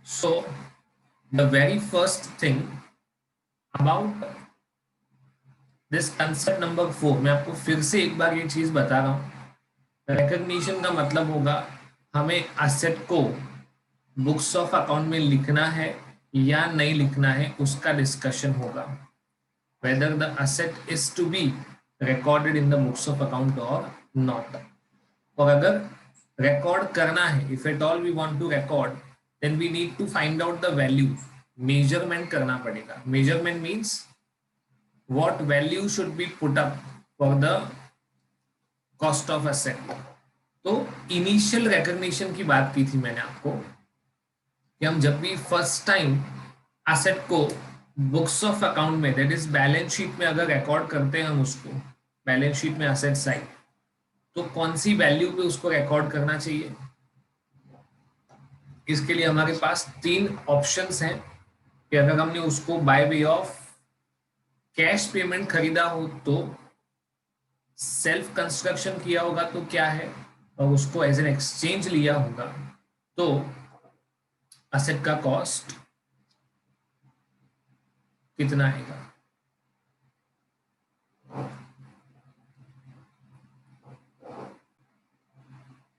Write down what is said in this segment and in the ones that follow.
So the very first thing about this concept number 4, मैं आपको फिर से एक बार ये चीज बता रहा हूँ। रिकग्निशन का मतलब होगा हमें एसेट को बुक्स ऑफ अकाउंट में लिखना है या नहीं लिखना है, उसका डिस्कशन होगा। Whether the asset is to be recorded in the books of account और नॉट। और अगर रिकॉर्ड करना है, if at all we want to record, then we need to find out the value. Measurement करना पड़ेगा। Measurement means what value should be put up for the cost of asset। तो initial recognition की बात की थी मैंने आपको कि हम जब भी फर्स्ट टाइम एसेट को बुक्स ऑफ अकाउंट में, दैट इज बैलेंस शीट में अगर रिकॉर्ड करते हैं हम उसको, बैलेंस शीट में एसेट साइड, तो कौन सी वैल्यू पे उसको रिकॉर्ड करना चाहिए। इसके लिए हमारे पास तीन ऑप्शंस हैं कि अगर हमने उसको by way of cash payment खरीदा हो तो, सेल्फ कंस्ट्रक्शन किया होगा तो क्या है, और उसको एज एन एक्सचेंज लिया होगा तो असेट का कॉस्ट कितना आएगा।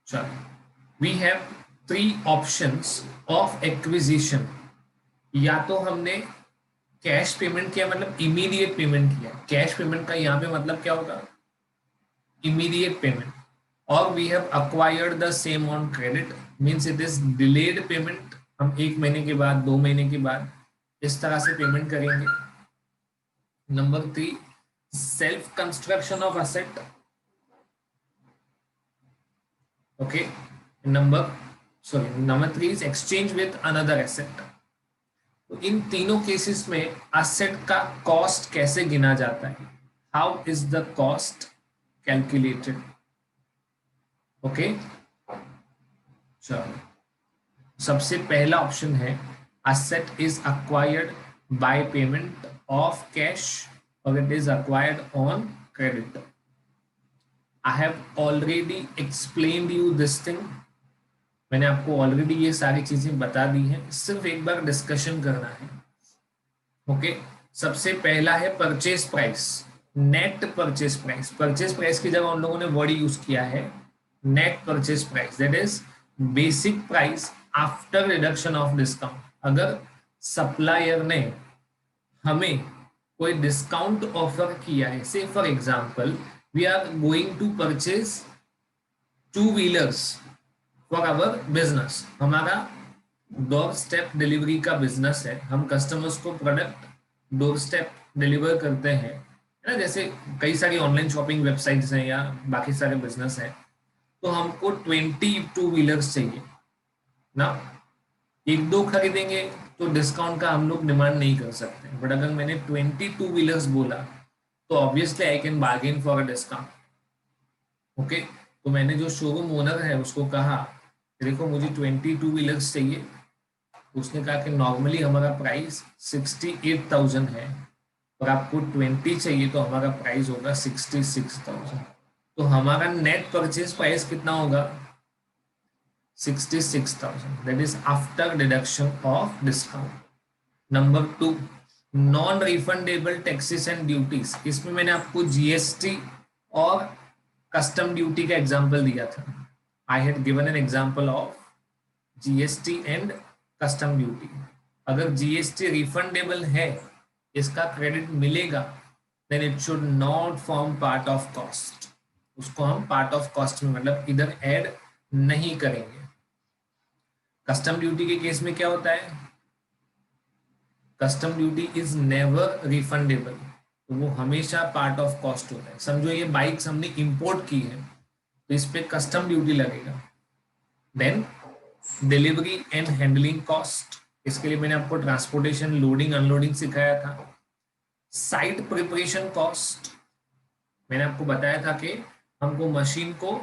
चलो, we have 3 options of acquisition. या तो हमने कैश पेमेंट किया, मतलब इमीडिएट पेमेंट किया। कैश पेमेंट का यहाँ पे मतलब क्या होगा, इमीडिएट पेमेंट। और we have acquired the same on credit, means it is delayed payment. हम 1 महीने के बाद, 2 महीने के बाद इस तरह से पेमेंट करेंगे। Number 3, self construction of asset. Okay, number 3 is exchange with another asset. तो इन तीनों केसेस में एसेट का कॉस्ट कैसे गिना जाता है, how is the cost calculated. Okay, चलो, सबसे पहला ऑप्शन है asset is acquired by payment of cash और it is acquired on credit. I have already explained you this thing. मैंने आपको ऑलरेडी ये सारी चीजें बता दी हैं, सिर्फ एक बार डिस्कशन करना है। ओके, सबसे पहला है purchase price, net purchase price. Purchase price की जगह उन लोगों ने वर्ड यूज किया है net purchase price, that is basic price after reduction of discount. अगर सप्लायर ने हमें कोई डिस्काउंट ऑफर किया है, say for example we are going to purchase 2 wheelers for our business. हमारा डोर स्टेप डिलीवरी का बिजनेस है, हम कस्टमर्स को प्रोडक्ट डोर स्टेप डिलीवर करते हैं, है ना। जैसे कई सारी ऑनलाइन शॉपिंग वेबसाइट्स हैं या बाकी सारे बिजनेस हैं, तो हमको 22 व्हीलर्स चाहिए ना। 1-2 खरीदेंगे तो डिस्काउंट का हम लोग डिमांड नहीं कर सकते, बट अगर मैंने 22 व्हीलर्स बोला तो obviously I can bargain for a discount. Okay, तो मैंने जो शोरूम ओनर है उसको कहा, देखो मुझे 22 व्हीलर्स चाहिए। उसने कहा कि नॉर्मली हमारा प्राइस 68,000 है और आपको 20 चाहिए तो हमारा प्राइस होगा 66,000। तो हमारा नेट परचेज प्राइस कितना होगा, 66,000, that is after deduction of discount. Number 2, non refundable taxes and duties. इसमें मैंने आपको जीएसटी और कस्टम ड्यूटी का एग्जांपल दिया था। I had given an example of GST and custom duty. अगर जीएसटी रिफंडेबल है, इसका क्रेडिट मिलेगा, then it should not form part of cost. उसको हम पार्ट ऑफ कॉस्ट में, मतलब इधर ऐड नहीं करेंगे। कस्टम ड्यूटी के केस में क्या होता है, custom duty is never refundable, तो वो हमेशा पार्ट ऑफ कॉस्ट होता है। समझो ये बाइक्स हमने इंपोर्ट की है तो इस पे कस्टम ड्यूटी लगेगा। Then delivery and handling cost, इसके लिए मैंने आपको ट्रांसपोर्टेशन, लोडिंग अनलोडिंग सिखाया था। साइट प्रिपरेशन कॉस्ट, मैंने आपको बताया था कि हमको मशीन को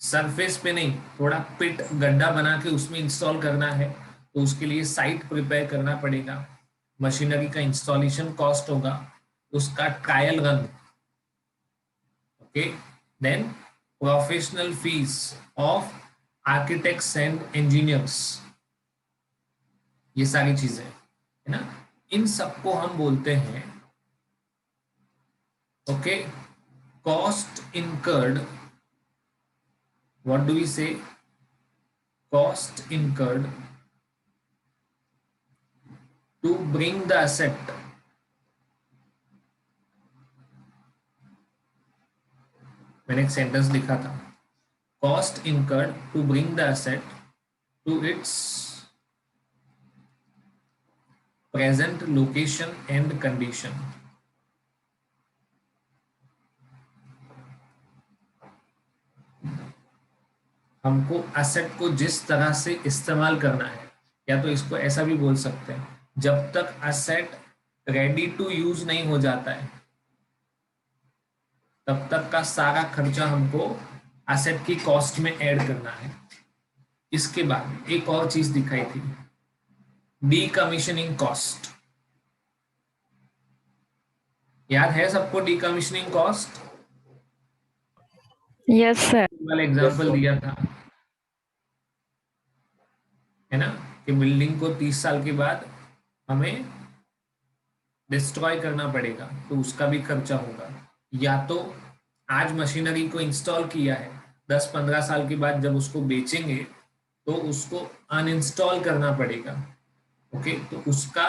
सरफेस पे नहीं, थोड़ा पिट गड्ढा बना के उसमें इंस्टॉल करना है, तो उसके लिए साइट प्रिपेयर करना पड़ेगा। मशीनरी का इंस्टॉलेशन कॉस्ट होगा, उसका trial run. Okay, then professional fees of architects and engineers, ये सारी चीजें है ना, इन सबको हम बोलते हैं okay cost incurred. What do we say? Cost incurred to bring the asset. मैंने एक सेंटेंस लिखा था, cost incurred to bring the asset to its present location and condition. हमको एसेट को जिस तरह से इस्तेमाल करना है, या तो इसको ऐसा भी बोल सकते हैं, जब तक एसेट रेडी टू यूज नहीं हो जाता है तब तक का सारा खर्चा हमको एसेट की कॉस्ट में ऐड करना है. इसके बाद एक और चीज दिखाई थी, डीकमीशनिंग कॉस्ट. याद है सबको डीकमीशनिंग कॉस्ट? Yes sir. वाला एग्जांपल दिया था है ना, कि बिल्डिंग को 30 साल के बाद हमें डिस्ट्रॉय करना पड़ेगा तो उसका भी खर्चा होगा. या तो आज मशीनरी को इंस्टॉल किया है, 10-15 साल के बाद जब उसको बेचेंगे तो उसको अनइंस्टॉल करना पड़ेगा. ओके, तो उसका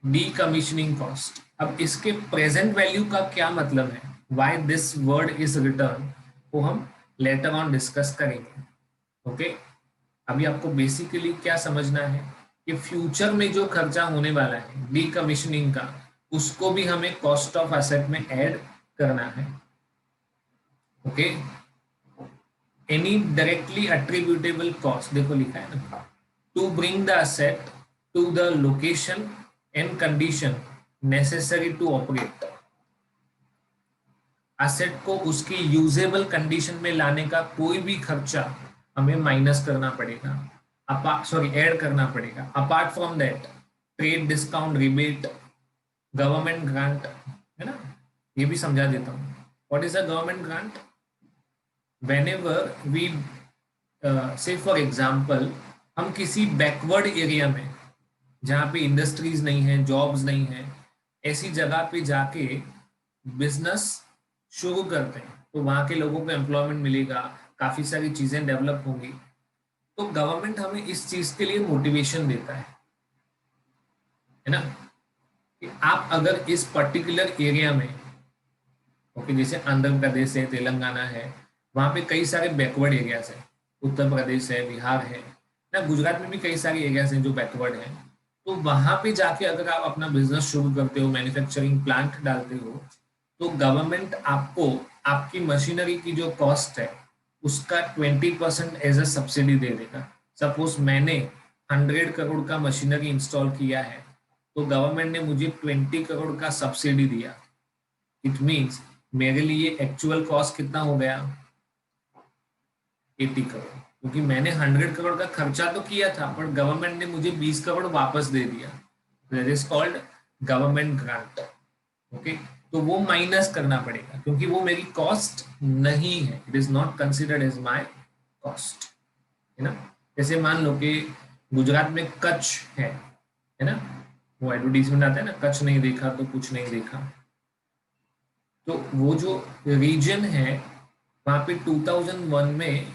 डीकमीशनिंग कॉस्ट. अब इसके प्रेजेंट वैल्यू का क्या मतलब है, why this word is return, वो हम लेटर ऑन डिस्कस करेंगे. ओके, अभी आपको बेसिकली क्या समझना है कि फ्यूचर में जो खर्चा होने वाला है डीकमीशनिंग का, उसको भी हमें कॉस्ट ऑफ एसेट में ऐड करना है. Okay, any directly attributable cost, देखो लिखा है ना, to bring the asset to the location and condition necessary to operate. Asset को उसकी यूजेबल कंडीशन में लाने का कोई भी खर्चा हमें माइनस करना पड़ेगा, सॉरी ऐड करना पड़ेगा. Apart from that, trade discount, rebate, government grant, है ना, ये भी समझा देता हूँ. What is a government grant? Whenever we say for example, हम किसी बैकवर्ड एरिया में जहाँ पे इंडस्ट्रीज नहीं है, जॉब्स नहीं है, ऐसी जगह पे जाके बिजनेस शुरू करते हैं तो वहां के लोगों को एम्प्लॉयमेंट मिलेगा, काफी सारी चीजें डेवलप होंगी. तो गवर्नमेंट हमें इस चीज के लिए मोटिवेशन देता है ना, कि आप अगर इस पर्टिकुलर एरिया में, ओके, जैसे आंध्र प्रदेश है, तेलंगाना है, वहां पे कई सारे बैकवर्ड एरियाज है, उत्तर प्रदेश है, बिहार है ना, गुजरात में भी कई सारे एरियाज हैं जो बैकवर्ड हैं. तो वहां पे जाके अगर आप अपना बिजनेस शुरू करते हो, मैन्युफैक्चरिंग प्लांट डालते हो, तो गवर्नमेंट आपको आपकी मशीनरी की जो कॉस्ट है उसका 20% एज अ सब्सिडी दे देगा. सपोज मैंने 100 करोड़ का मशीनरी इंस्टॉल किया है तो गवर्नमेंट ने मुझे 20 करोड़ का सब्सिडी दिया. इट मीन्स मेरे लिए एक्चुअल कॉस्ट कितना हो गया, 80 करोड़, क्योंकि मैंने 100 करोड़ का खर्चा तो किया था पर गवर्नमेंट ने मुझे 20 करोड़ वापस दे दिया. That is called government grant. Okay, तो वो माइनस करना पड़ेगा क्योंकि वो मेरी कॉस्ट नहीं है. It is not considered as my cost, है ना. जैसे मान लो कि गुजरात में कच्छ है ना, वो एडवर्टीजमेंट आता है ना, कच्छ नहीं देखा तो कुछ नहीं देखा. तो वो जो रीजन है वहां पे 2001 में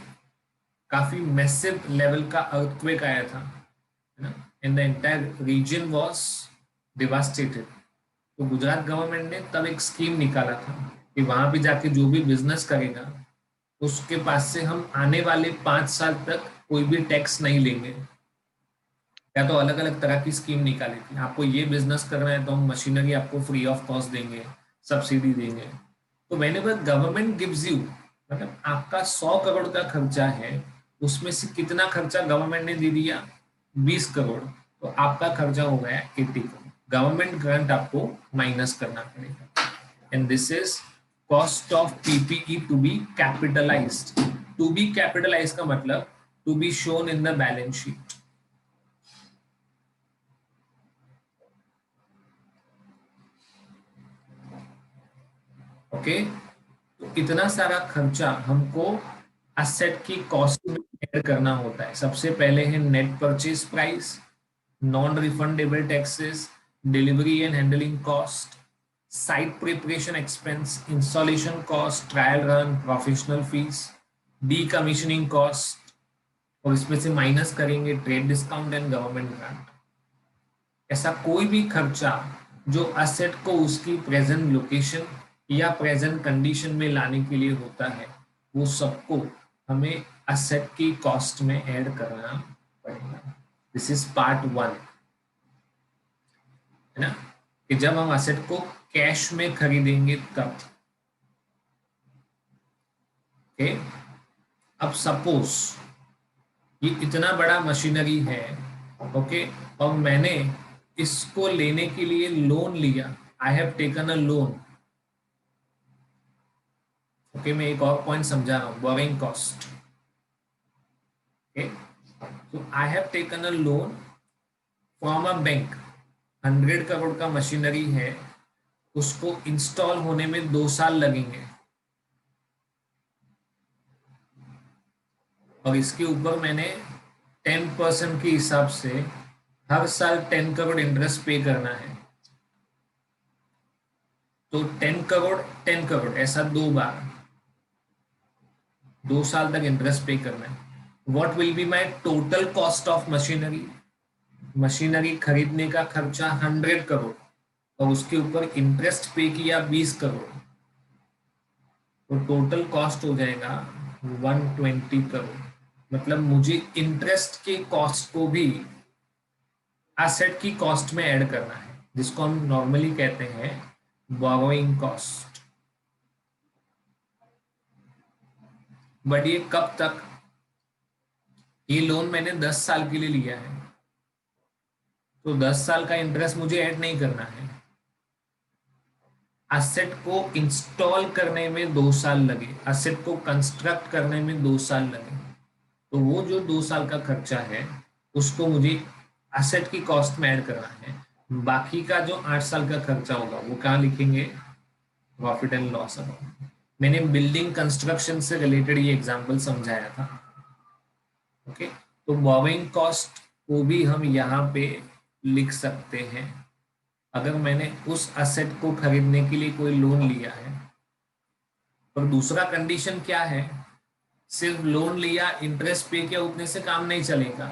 काफी मैसिव लेवल का अर्थक्वेक आया था, है ना, and the entire reason was devastated. तो गुजरात गवर्नमेंट ने तब एक स्कीम निकाला था कि वहां पे जाके जो भी बिजनेस करेगा उसके पास से हम आने वाले 5 साल तक कोई भी टैक्स नहीं लेंगे. या तो अलग अलग तरह की स्कीम निकाली थी, आपको ये बिजनेस करना है तो हम मशीनरी आपको फ्री ऑफ कॉस्ट देंगे, सब्सिडी देंगे. तो व्हेनेवर गवर्नमेंट गिव्स यू, मतलब आपका 100 करोड़ का खर्चा है, उसमें से कितना खर्चा गवर्नमेंट ने दे दिया, 20 करोड़, तो आपका खर्चा हो गया 80 करोड़. गवर्नमेंट ग्रांट आपको माइनस करना पड़ेगा. And this is cost of PPE to be capitalised. To be capitalised का मतलब to be shown in the balance sheet. Okay, तो इतना सारा खर्चा हमको एसेट की कॉस्ट में ऐड करना होता है. सबसे पहले है net purchase price, non refundable taxes, delivery and handling cost, site preparation expense, installation cost, trial run, professional fees, D commissioning cost, और इसमें से माइनस करेंगे trade discount and government grant. ऐसा कोई भी खर्चा जो असेट को उसकी प्रेजेंट लोकेशन या प्रेजेंट कंडीशन में लाने के लिए होता है, वो सबको हमें असेट की कॉस्ट में ऐड करना पड़ेगा। दिस इज पार्ट 1, है ना, कि जब हम असेट को कैश में खरीदेंगे तब। ओके, अब सपोज ये इतना बड़ा मशीनरी है, ओके, और मैंने इसको लेने के लिए लोन लिया, I have taken a loan. Okay, मैं एक और पॉइंट समझा रहा हूँ, बोरिंग कॉस्ट। ओके, तो I have taken a loan from a bank, 100 crore का मशीनरी है, उसको इंस्टॉल होने में 2 साल लगेंगे, और इसके ऊपर मैंने 10% के हिसाब से हर साल 10 करोड़ इंटरेस्ट पे करना है। तो 10 करोड़ 10 करोड़ ऐसा 2 बार 2 साल तक इंटरेस्ट पे करना है। What will be my total cost of machinery? Machinery खरीदने का खर्चा 100 करोड़ और उसके ऊपर इंटरेस्ट पे किया 20 करोड़, तो टोटल कॉस्ट हो जाएगा 120 करोड़। मतलब मुझे इंटरेस्ट के कॉस्ट को भी एसेट की कॉस्ट में ऐड करना है, जिसको हम नॉर्मली कहते हैं बोरोइंग कॉस्ट। बट ये कब तक? ये लोन मैंने 10 साल के लिए लिया है, तो 10 साल का इंटरेस्ट मुझे ऐड नहीं करना है। एसेट को इंस्टॉल करने में 2 साल लगे, एसेट को कंस्ट्रक्ट करने में 2 साल लगे, तो वो जो 2 साल का खर्चा है उसको मुझे एसेट की कॉस्ट में ऐड करना है। बाकी का जो 8 साल का खर्चा होगा वो कहाँ लिखेंगे? Profit and loss account. मैंने बिल्डिंग कंस्ट्रक्शन से रिलेटेड ये एग्जांपल समझाया था। ओके, तो बोरोइंग कॉस्ट को भी हम यहाँ पे लिख सकते हैं। अगर मैंने उस एसेट को खरीदने के लिए कोई लोन लिया है, और दूसरा कंडीशन क्या है, सिर्फ लोन लिया इंटरेस्ट पे किया उतने से काम नहीं चलेगा।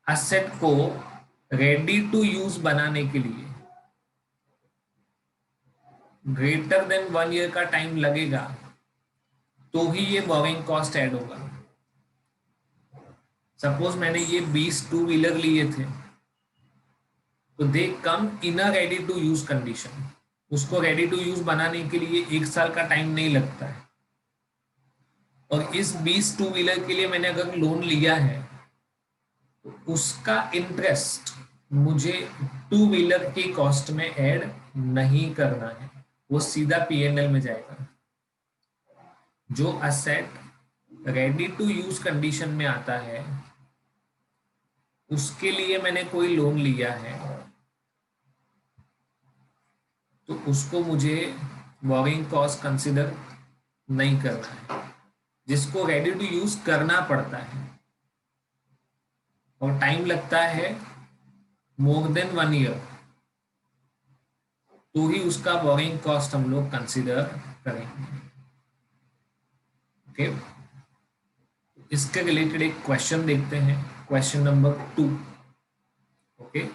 एसेट को रेडी टू यूज बनाने के लिए ग्रेटर देन 1 ईयर का टाइम लगेगा, तो ही ये बोरिंग कॉस्ट ऐड होगा। सपोज मैंने ये 20 टू व्हीलर लिए थे, तो दे कम इन अ रेडी टू यूज कंडीशन। उसको रेडी टू यूज बनाने के लिए 1 साल का टाइम नहीं लगता है, और इस 20 टू व्हीलर के लिए मैंने अगर लोन लिया है तो उसका इंटरेस्ट मुझे टू व्हीलर की कॉस्ट में ऐड नहीं करना है, वो सीधा P&L में जाएगा। जो asset ready to use condition में आता है उसके लिए मैंने कोई लोन लिया है, तो उसको मुझे बोरिंग कॉस्ट कंसिडर नहीं करना है। जिसको रेडी टू यूज करना पड़ता है और टाइम लगता है मोर देन 1 ईयर, तो ही उसका बोरिंग कॉस्ट हम लोग कंसिडर करेंगे। ओके, इसके रिलेटेड एक क्वेश्चन देखते हैं, question number 2। Okay,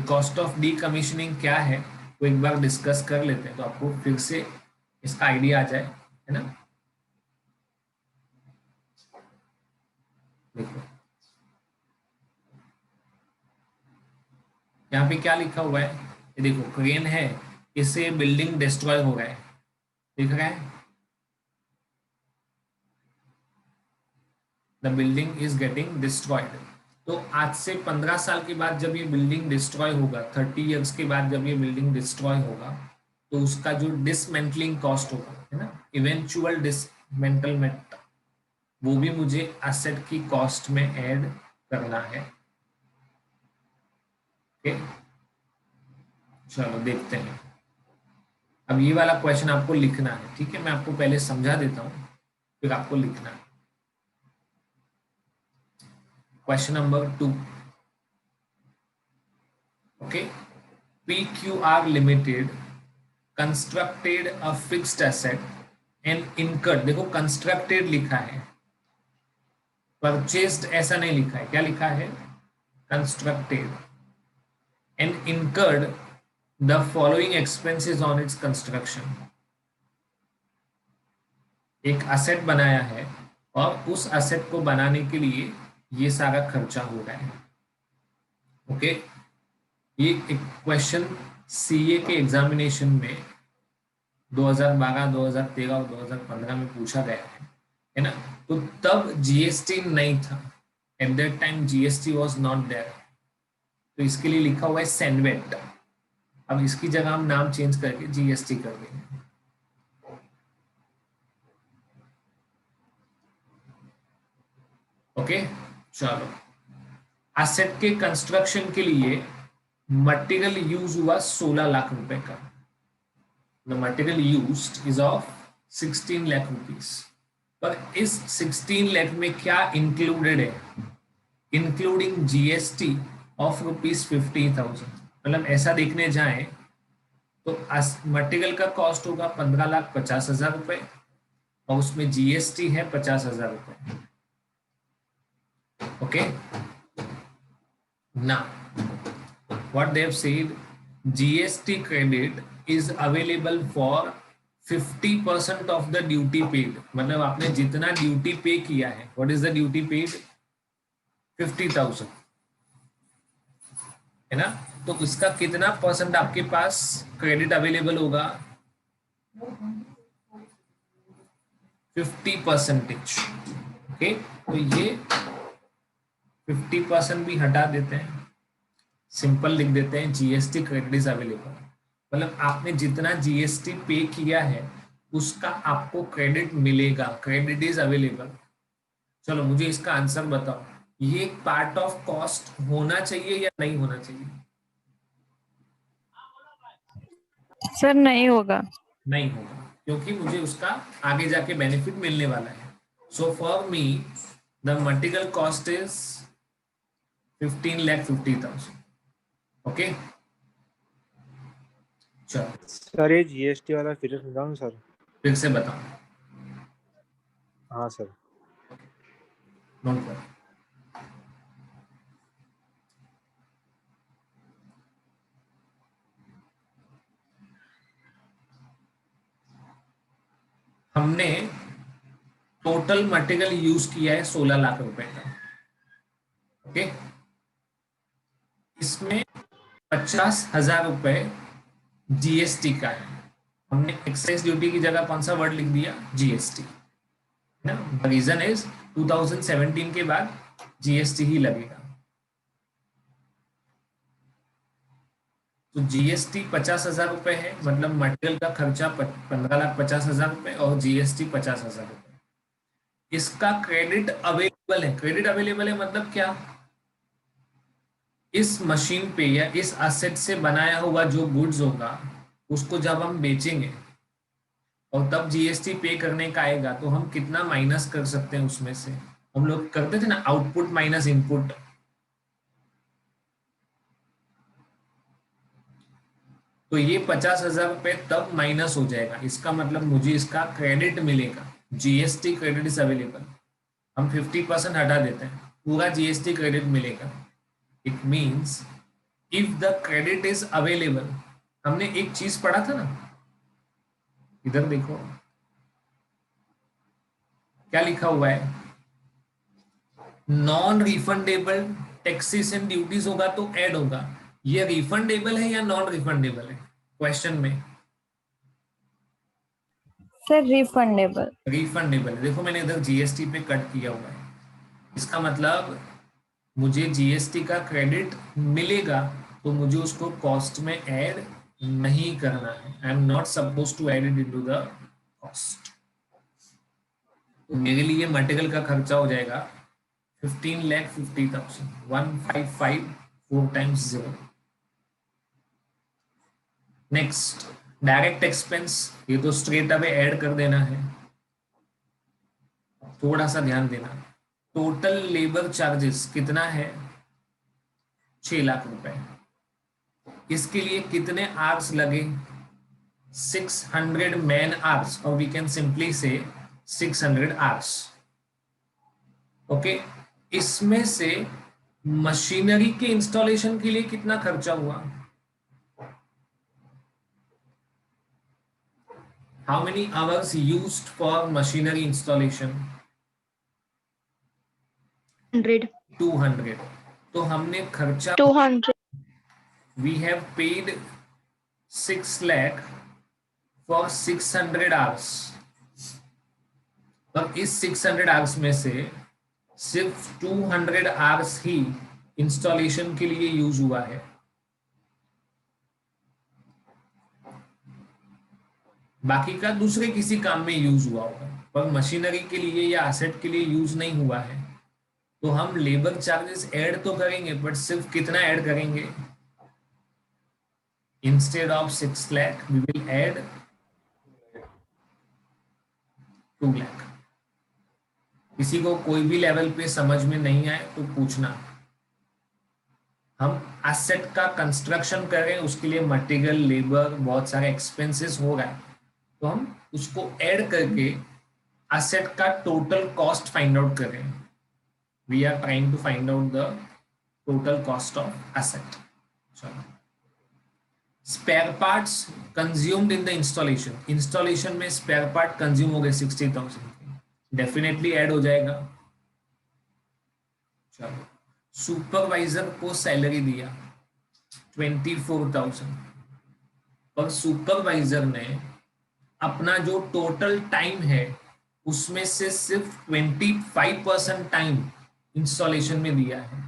cost of D commissioning क्या है वो एक बार डिस्कस कर लेते हैं, तो आपको फिर से इसका आइडिया आ जाए, है ना। देखो यहाँ पे क्या लिखा हुआ है, ये देखो क्रेन है, इससे बिल्डिंग डिस्ट्रॉय हो रहा है, दिख रहा है, the building is getting destroyed. तो आज से 15 साल के बाद जब ये बिल्डिंग डिस्ट्रॉय होगा, 30 इयर्स के बाद जब ये बिल्डिंग डिस्ट्रॉय होगा, तो उसका जो डिसमेंटलिंग कॉस्ट होगा, है ना, इवेंचुअल डिसमेंटलमेंट, वो भी मुझे एसेट की कॉस्ट में ऐड करना है। ओके, चलो देखते हैं। अब ये वाला क्वेश्चन आपको लिखना है, ठीक है, मैं आपको पहले समझा देता हूँ फिर आपको लिखना है। Question number 2, okay, PQR limited constructed a fixed asset and incurred, देखो कंस्ट्रक्टेड लिखा है, परचेस्ड ऐसा नहीं लिखा है, क्या लिखा है, constructed, and incurred the following expenses on its construction, एक एसेट बनाया है और उस एसेट को बनाने के लिए ये सारा खर्चा हो रहा है। ओके, ये एक क्वेश्चन सीए के एग्जामिनेशन में 2012, 2013 और 2015 में पूछा गया है ना। तो तब जीएसटी नहीं था, at that time GST was not there, तो इसके लिए लिखा हुआ है सेनवेट। अब इसकी जगह हम नाम चेंज करके जीएसटी कर देंगे। ओके, चलो, एसेट के कंस्ट्रक्शन के लिए मटेरियल यूज हुआ 16 लाख रुपए का। The material used is of 16 lakh rupees. पर इस 16 लाख में क्या इंक्लूडेड है, इंक्लूडिंग जीएसटी ऑफ ₹50,000। मतलब ऐसा देखने जाए तो मटेरियल का कॉस्ट होगा 15,50,000 रुपए और उसमें जीएसटी है 50,000 रुपए। Okay, now what they have said, GST credit is available for 50% of the duty paid। मतलब आपने जितना ड्यूटी पे किया है, what is the duty paid, 50,000 है ना, तो इसका कितना परसेंट आपके पास क्रेडिट अवेलेबल होगा, 50%। ओके, तो ये 50% भी हटा देते हैं, सिंपल लिख देते हैं जीएसटी क्रेडिट इज अवेलेबल। मतलब आपने जितना जीएसटी पे किया है उसका आपको क्रेडिट मिलेगा, क्रेडिट इज अवेलेबल। चलो मुझे इसका आंसर बताओ, ये पार्ट ऑफ कॉस्ट होना चाहिए या नहीं होना चाहिए? सर नहीं होगा। नहीं होगा, क्योंकि मुझे उसका आगे जाके बेनिफिट मिलने वाला है। So for me the material cost is 15,50,000। Okay, चलो सर ये जीएसटी वाला फिर से समझाओ सर। फिर से बताओ। हाँ सर। नोट करो, हमने टोटल मटेरियल यूज किया है 16 लाख रुपए का। ओके, इसमें 50,000 रुपए जीएसटी का है। हमने एक्साइज ड्यूटी की जगह कौन सा वर्ड लिख दिया, जीएसटी ना। द रीजन इज 2017 के बाद जीएसटी ही लगेगा। तो जीएसटी 50,000 रुपए है, मतलब मटेरियल का खर्चा 15,50,000 रुपए और जीएसटी 50,000 रुपए। इसका क्रेडिट अवेलेबल है, क्रेडिट अवेलेबल है मतलब क्या, इस मशीन पे या इस एसेट से बनाया हुआ जो गुड्स होगा उसको जब हम बेचेंगे और तब जीएसटी पे करने का आएगा तो हम कितना माइनस कर सकते हैं उसमें से, हम लोग करते थे ना आउटपुट माइनस इनपुट। तो ये 50,000 रुपए तब माइनस हो जाएगा, इसका मतलब मुझे इसका क्रेडिट मिलेगा, जीएसटी क्रेडिट इज अवेलेबल। हम 50% हटा देते हैं, पूरा जीएसटी क्रेडिट मिलेगा। It means if the credit is available, हमने एक चीज पढ़ा था ना, इधर देखो क्या लिखा हुआ है, non refundable taxes and duties होगा तो ऐड होगा। ये रिफंडेबल है या नॉन रिफंडेबल है क्वेश्चन में? Sir refundable. रिफंडेबल, देखो मैंने इधर जीएसटी पे कट किया हुआ है, इसका मतलब मुझे जीएसटी का क्रेडिट मिलेगा तो मुझे उसको कॉस्ट में ऐड नहीं करना है। I am not suppose to add it into the cost. तो मेरे लिए मटेरियल का खर्चा हो जाएगा 15,50,000, 155 4 टाइम्स 0। नेक्स्ट डायरेक्ट एक्सपेंस, ये तो स्ट्रेट अवे ऐड कर देना है। थोड़ा सा ध्यान देना, टोटल लेबर चार्जेस कितना है, 6 लाख रुपए। इसके लिए कितने आवर्स लगे? 600 मैन आवर्स, और वी कैन सिंपली से 600 आवर्स। ओके, इसमें से मशीनरी के इंस्टॉलेशन के लिए कितना खर्चा हुआ? How many hours used for machinery installation? 100. 200। तो हमने खर्चा 200. we have paid 6 lakh for 600 hours। अब इस 600 आवर्स में से सिर्फ 200 आवर्स ही इंस्टॉलेशन के लिए यूज हुआ है। बाकी का दूसरे किसी काम में यूज हुआ होगा, पर मशीनरी के लिए या एसेट के लिए यूज नहीं हुआ है। तो हम लेबर चार्जेस ऐड तो करेंगे, बट सिर्फ कितना ऐड करेंगे? Instead of 6 lakh we will add 2 lakh. किसी को कोई भी लेवल पे समझ में नहीं आए तो पूछना। हम एसेट का कंस्ट्रक्शन कर रहे हैं, उसके लिए मटेरियल, लेबर, बहुत सारे एक्सपेंसेस हो रहा है, तो हम उसको ऐड करके एसेट का टोटल कॉस्ट फाइंड आउट कर रहे हैं। We are trying to find out the total cost of asset. चलो, spare parts consumed in the installation. Installation में स्पेयर पार्ट कंज्यूम हो गए 60,000, डेफिनेटली ऐड हो जाएगा। चलो, सुपरवाइजर को सैलरी दिया 24,000, पर सुपरवाइजर ने अपना जो टोटल टाइम है उसमें से सिर्फ 25% टाइम इंस्टॉलेशन में दिया है।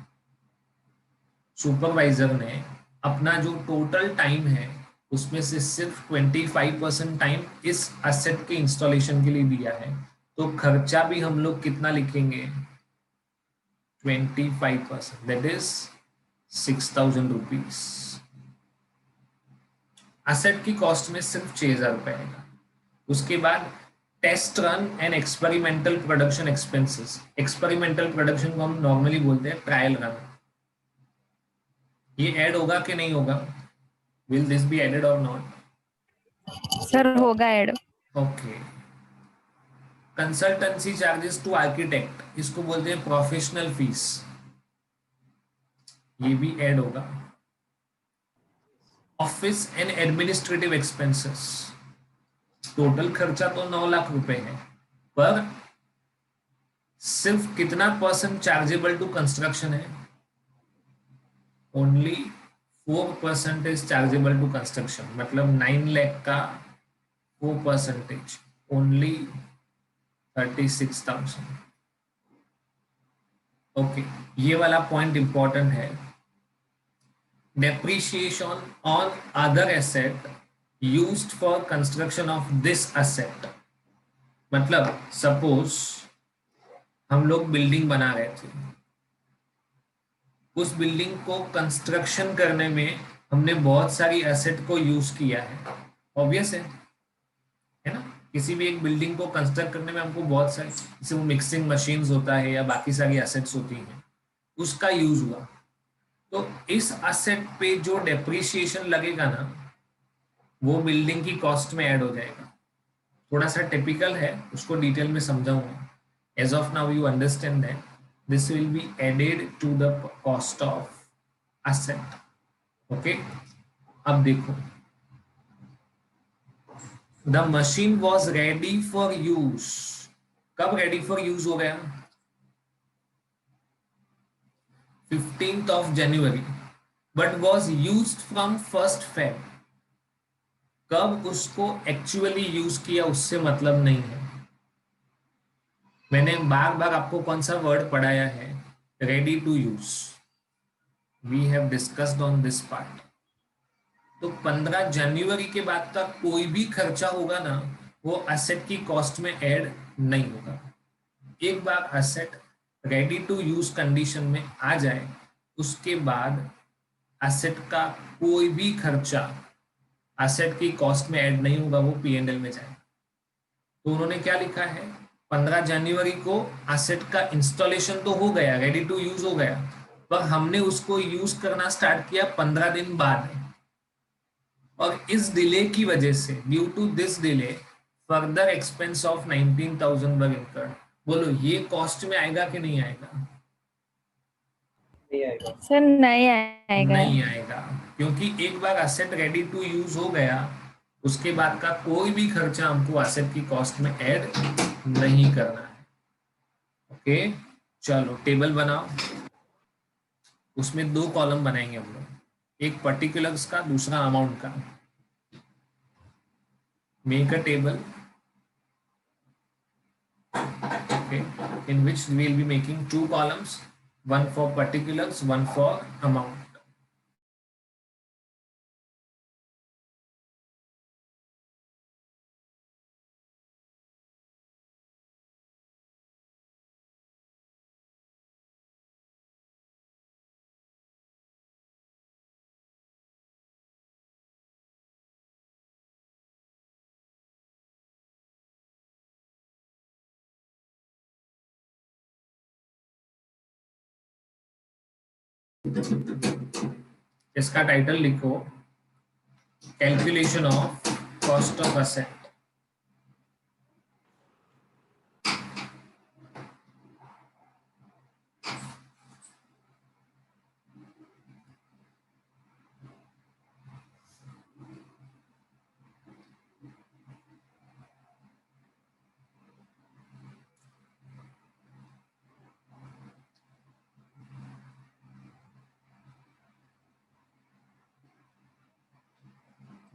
सुपरवाइजर ने अपना जो टोटल टाइम है उसमें से सिर्फ 25% टाइम इस एसेट के इंस्टॉलेशन के लिए दिया है। तो खर्चा भी हम लोग कितना लिखेंगे? 25%, दैट इज 6,000 रुपीज। एसेट की कॉस्ट में सिर्फ 6,000 रुपए आएगा। उसके बाद test run and experimental production expenses. Experimental production को हम नॉर्मली बोलते हैं ट्रायल रन। ये ऐड होगा कि नहीं होगा? विल दिस बी एडेड और नॉट? सर होगा add. Okay. Consultancy charges to architect, इसको बोलते हैं प्रोफेशनल फीस, ये भी ऐड होगा। Office and administrative expenses, total खर्चा तो 9 लाख रुपए है, पर सिर्फ कितना परसेंट चार्जेबल टू कंस्ट्रक्शन है? Only 4% is chargeable to construction. मतलब 9 लाख का 4%, ओनली 36,000। ओके, ये वाला पॉइंट इंपॉर्टेंट है। Depreciation on other asset used for construction of this asset. मतलब सपोज हम लोग बिल्डिंग बना रहे थे, उस बिल्डिंग को कंस्ट्रक्शन करने में हमने बहुत सारी एसेट को यूज किया है। ऑब्वियस है ना? किसी भी एक बिल्डिंग को कंस्ट्रक्ट करने में हमको बहुत सारी, जैसे वो मिक्सिंग मशीन्स होता है या बाकी सारी एसेट्स होती हैं, उसका यूज हुआ। तो इस एसेट पे जो डेप्रिसिएशन लगेगा ना, वो बिल्डिंग की कॉस्ट में ऐड हो जाएगा। थोड़ा सा टिपिकल है, उसको डिटेल में समझाऊंगा। As of now you understand that this will be added to the cost of asset. Okay, अब देखो, the machine was ready for use. कब रेडी फॉर यूज हो गया? 15th of January, but was used from 1st Feb। कब उसको actually use किया उससे मतलब नहीं है। मैंने बार बार आपको कौन सा वर्ड पढ़ाया है? Ready to use. We have discussed on this part. तो 15 जनवरी के बाद तक कोई भी खर्चा होगा ना, वो एसेट की कॉस्ट में ऐड नहीं होगा। एक बार asset ready to use condition में आ जाए, उसके बाद एसेट का कोई भी खर्चा एसेट की कॉस्ट में ऐड नहीं होगा, वो P&L में जाए। तो उन्होंने क्या लिखा है? 15 जनवरी को एसेट का इंस्टॉलेशन तो हो गया, रेडी टू यूज हो गया, पर हमने उसको यूज करना स्टार्ट किया 15 दिन बाद। और इस डिले की वजह से, due to this delay, further expense of 19,000 were incurred. बोलो ये कॉस्ट में आएगा कि नहीं आएगा? नहीं आएगा। सर नहीं आएगा। नहीं आएगा, क्योंकि एक बार एसेट रेडी टू यूज हो गया, उसके बाद का कोई भी खर्चा हमको एसेट की कॉस्ट में ऐड नहीं करना है। ओके, चलो टेबल बनाओ। उसमें दो कॉलम बनाएंगे हम लोग, एक पर्टिकुलर्स का, दूसरा अमाउंट का। Make a table, okay, in which we will be making two columns, one for particulars, one for amount. इसका टाइटल लिखो, calculation of cost of asset.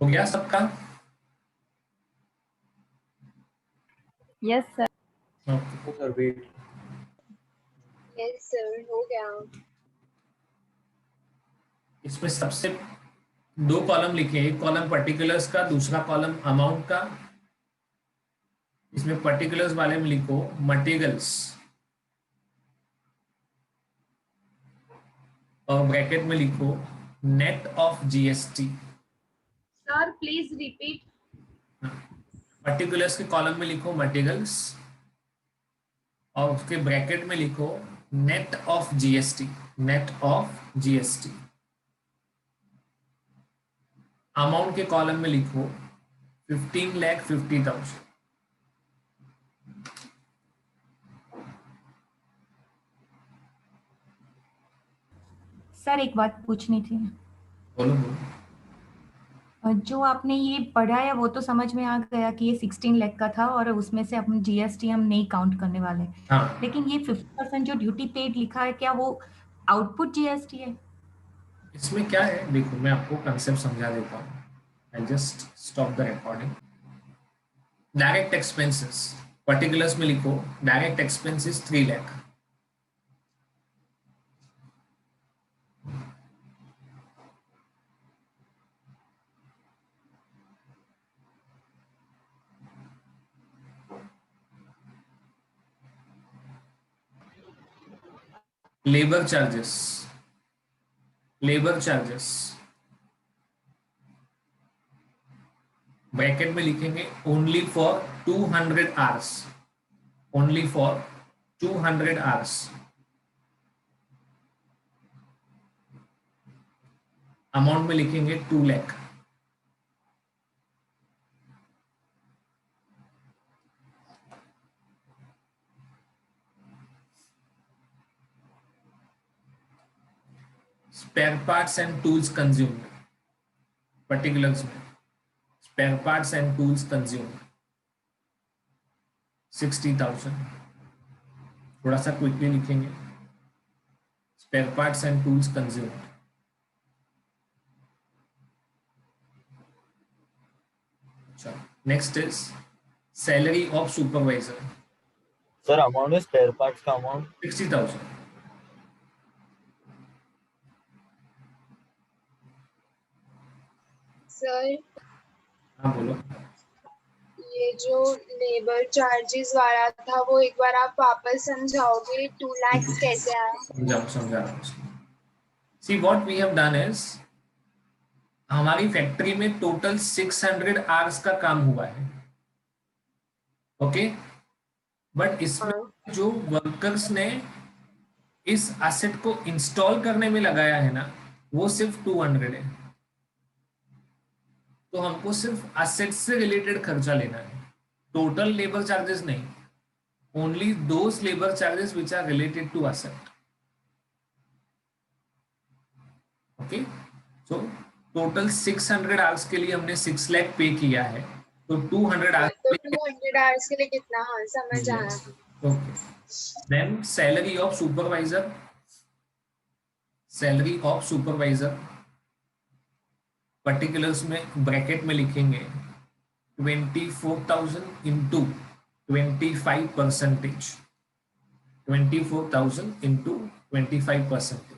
हो गया सबका? Yes sir. Okay, sir wait. Yes sir, हो गया। इसमें सबसे दो कॉलम लिखे, एक कॉलम पर्टिकुलर्स का, दूसरा कॉलम अमाउंट का। इसमें पर्टिकुलर्स वाले में लिखो मटेरियल्स, और ब्रैकेट में लिखो net of GST. Sir please repeat. Particulars के कॉलम में लिखो मटेरियल्स, और उसके ब्रैकेट में लिखो net of GST, net of GST. Amount के कॉलम में लिखो 15,50,000। सर एक बात पूछनी थी। बोलो बोलो। जो आपने ये पढ़ा है वो तो समझ में आ गया कि ये 16 लाख का था और उसमें से अपने जीएसटी हम नहीं काउंट करने वाले। हाँ, लेकिन ये 50% जो ड्यूटी पेड लिखा है, क्या वो आउटपुट जीएसटी है? इसमें क्या है देखो, मैं आपको कंसेप्ट समझा देता हूँ। I just stop the recording. Direct expenses, particulars में लिखो direct expenses 3 lakh. Labour charges, labour charges bracket में लिखेंगे only for 200 hours, only for 200 hours. Amount में लिखेंगे 2 lakh. Spare parts and tools consumed, particulars में spare parts and tools consumed 60,000। थोड़ा सा quickly लिखेंगे, spare parts and tools consumed. अच्छा, next is salary of supervisor, sir amount में spare parts का amount 60,000। Sir हाँ बोलो। ये जो लेबर चार्जेस वाला था वो एक बार आप वापस समझाओगे? 2 लाख कैसे आया? समझा रहा हूँ। See what we have done is, हमारी फैक्ट्री में टोटल 600 आवर्स का काम हुआ है, ओके। बट इसमें जो वर्कर्स ने इस एसेट को इंस्टॉल करने में लगाया है ना, वो सिर्फ 200 है। तो हमको सिर्फ असेट से रिलेटेड खर्चा लेना है, टोटल लेबर चार्जेस नहीं, only those labour charges which are related to asset. Okay, so total 600 hours के लिए हमने 6 लाख पे किया है, तो 200 तो आवर्स 200 आवर्स के लिए कितना? हाँ समझ आया। Okay, then salary of supervisor, salary of supervisor particulars में ब्रैकेट में लिखेंगे 24,000 इंटू 25%, 24,000 इंटू 25%,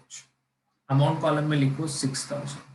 अमाउंट कॉलम में लिखो 6,000।